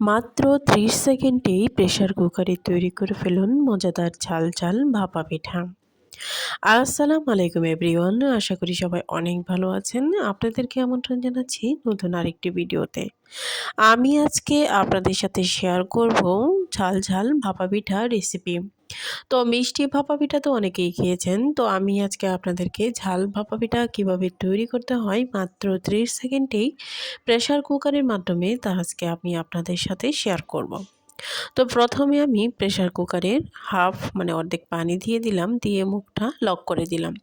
মাত্র ৩০ সেকেন্ডেই প্রেসার কুকারে তৈরি করে ফেলুন মজাদার ঝাল ঝাল ভাপা পিঠা। আসসালামু আলাইকুম এভরিওয়ান, আশা করি সবাই অনেক ভালো আছেন। আপনাদেরকে আমন্ত্রণ জানাচ্ছি নতুন আরেকটি ভিডিওতে। আমি আজকে আপনাদের সাথে শেয়ার করব ঝাল ঝাল ভাপা পিঠা রেসিপি। তো মিষ্টি ভাপা পিঠা তো অনেকেই খেয়েছেন, তো আমি আজকে আপনাদেরকে ঝাল ভাপা পিঠা কীভাবে তৈরি করতে হয় মাত্র 30 সেকেন্ডেই প্রেসার কুকারের মাধ্যমে তা আজকে আমি আপনাদের সাথে শেয়ার করব। তো প্রথমে আমি প্রেসার কুকারের হাফ মানে অর্ধেক পানি দিয়ে দিলাম, দিয়ে মুখটা লক করে দিলাম।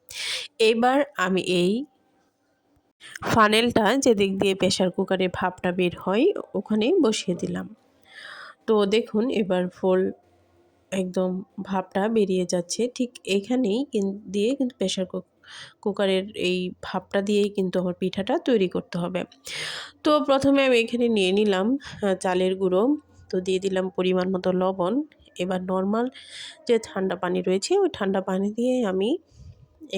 এবার আমি এই ফানেলটা যেদিক দিয়ে প্রেসার কুকারের ভাপটা বের হয় ওখানে বসিয়ে দিলাম। তো দেখুন এবার ফুল একদম ভাপটা বেরিয়ে যাচ্ছে। ঠিক এখানেই দিয়ে কিন্তু প্রেসার কুকারের এই ভাপটা দিয়েই কিন্তু আমার পিঠাটা তৈরি করতে হবে। তো প্রথমে আমি এখানে নিয়ে নিলাম চালের গুঁড়ো, তো দিয়ে দিলাম পরিমাণ মতো লবণ। এবার নর্মাল যে ঠান্ডা পানি রয়েছে ওই ঠান্ডা পানি দিয়ে আমি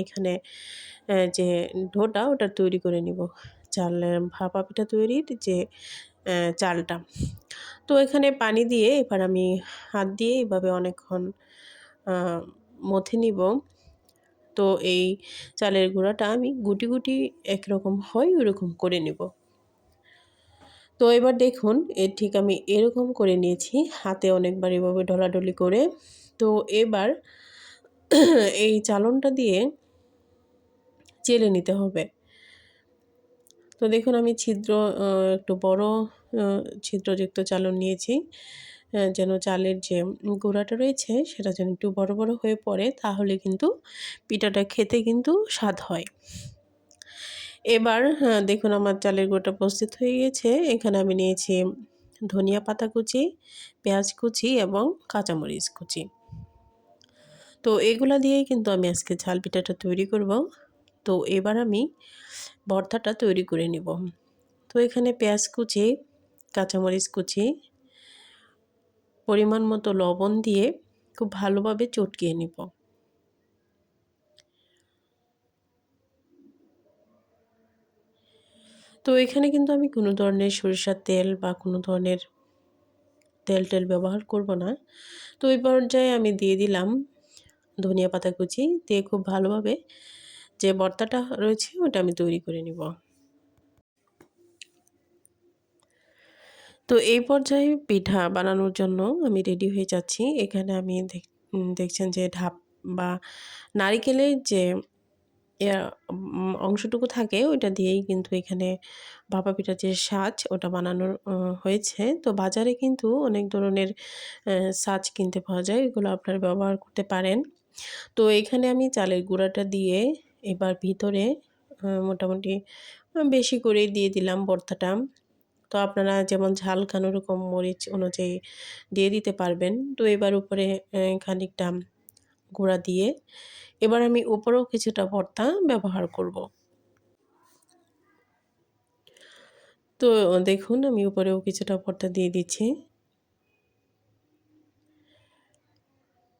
এখানে যে ডোটা ওটা তৈরি করে নিব, চালের ভাপা পিঠা তৈরির যে চালটা। তো এখানে পানি দিয়ে এবার আমি হাত দিয়ে এভাবে অনেকক্ষণ মথে নিব। তো এই চালের গুঁড়াটা আমি গুটি গুটি একরকম হয় ওরকম করে নিব। তো এবার দেখুন ঠিক আমি এরকম করে নিয়েছি, হাতে অনেকবার এভাবে ঢলাঢলি করে। তো এবার এই চালনটা দিয়ে চেলে নিতে হবে। তো দেখুন আমি ছিদ্র একটু বড় ছিদ্রযুক্ত চালন নিয়েছি, যেন চালের যে গুঁড়াটা রয়েছে সেটা যেন একটু বড় বড় হয়ে পড়ে, তাহলে কিন্তু পিঠাটা খেতে কিন্তু স্বাদ হয়। এবার দেখুন আমার চালের গুঁড়োটা প্রস্তুত হয়ে গিয়েছে। এখানে আমি নিয়েছি ধনিয়া পাতা কুচি, পেঁয়াজ কুচি এবং কাঁচামরিচ কুচি। তো এগুলা দিয়েই কিন্তু আমি আজকে ঝাল পিঠাটা তৈরি করব। তো এবার আমি ভর্তাটা তৈরি করে নিব। তো এখানে পেঁয়াজ কুচি, কাঁচামরিচ কুচি, পরিমাণ মতো লবণ দিয়ে খুব ভালোভাবে চটকিয়ে নিব। তো এখানে কিন্তু আমি কোনো ধরনের সরিষার তেল বা কোনো ধরনের তেল ব্যবহার করব না। তো এই পর্যায়ে আমি দিয়ে দিলাম ধনিয়া পাতা কুচি, দিয়ে খুব ভালোভাবে যে ভর্তাটা রয়েছে ওটা আমি তৈরি করে নিব। তো এই পর্যায়ে পিঠা বানানোর জন্য আমি রেডি হয়ে যাচ্ছি। এখানে আমি দেখছেন যে ঢাপ বা নারিকেলের যে অংশটুকু থাকে ওইটা দিয়েই কিন্তু এখানে ভাপা পিঠার যে সাজ ওটা বানানোর হয়েছে। তো বাজারে কিন্তু অনেক ধরনের সাজ কিনতে পাওয়া যায়, এগুলো আপনারা ব্যবহার করতে পারেন। তো এখানে আমি চালের গুঁড়াটা দিয়ে এবার ভিতরে মোটামুটি বেশি করেই দিয়ে দিলাম ভর্তাটা। তো আপনারা যেমন ঝাল খান ওরকম মরিচ অনুযায়ী দিয়ে দিতে পারবেন। তো এবার উপরে খানিকটা গুঁড়া দিয়ে এবার আমি উপরেও কিছুটা ভর্তা ব্যবহার করব। তো দেখুন আমি উপরেও কিছুটা ভর্তা দিয়ে দিচ্ছি।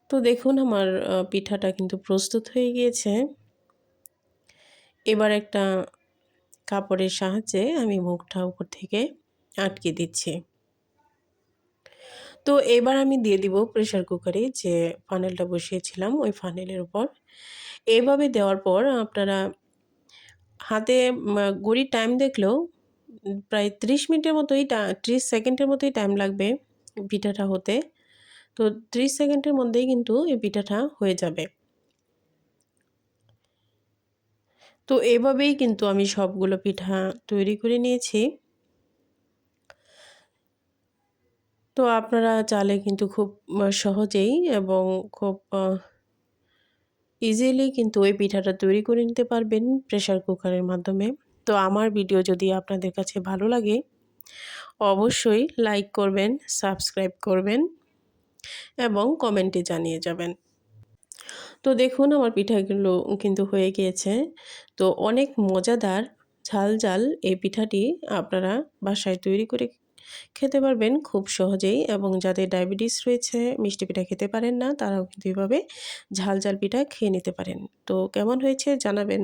তো দেখুন আমার পিঠাটা কিন্তু প্রস্তুত হয়ে গিয়েছে। এবার একটা কাপড়ের সাহায্যে আমি মুখটা উপর থেকে আটকে দিচ্ছি। তো এবার আমি দিয়ে দিব প্রেসার কুকারে যে ফানেলটা বসিয়েছিলাম ওই ফানেলের উপর। এভাবে দেওয়ার পর আপনারা হাতে ঘড়ির টাইম দেখলেও প্রায় 30 মিনিটের মতোই 30 সেকেন্ডের মতোই টাইম লাগবে পিঠাটা হতে। তো 30 সেকেন্ডের মধ্যেই কিন্তু এই পিঠাটা হয়ে যাবে। তো এভাবেই কিন্তু আমি সবগুলো পিঠা তৈরি করে নিয়েছি। তো আপনারা চাইলে কিন্তু খুব সহজেই এবং খুব ইজিলি কিন্তু ওই পিঠাটা তৈরি করে নিতে পারবেন প্রেসার কুকারের মাধ্যমে। তো আমার ভিডিও যদি আপনাদের কাছে ভালো লাগে অবশ্যই লাইক করবেন, সাবস্ক্রাইব করবেন এবং কমেন্টে জানিয়ে যাবেন। তো দেখুন আমার পিঠাগুলো কিন্তু হয়ে গিয়েছে। তো অনেক মজাদার ঝাল ঝাল এই পিঠাটি আপনারা বাসায় তৈরি করে খেতে পারবেন খুব সহজেই, এবং যাদের ডায়াবেটিস রয়েছে মিষ্টি পিঠা খেতে পারেন না তারাও কিন্তু এভাবে ঝাল ঝাল পিঠা খেয়ে নিতে পারেন। তো কেমন হয়েছে জানাবেন।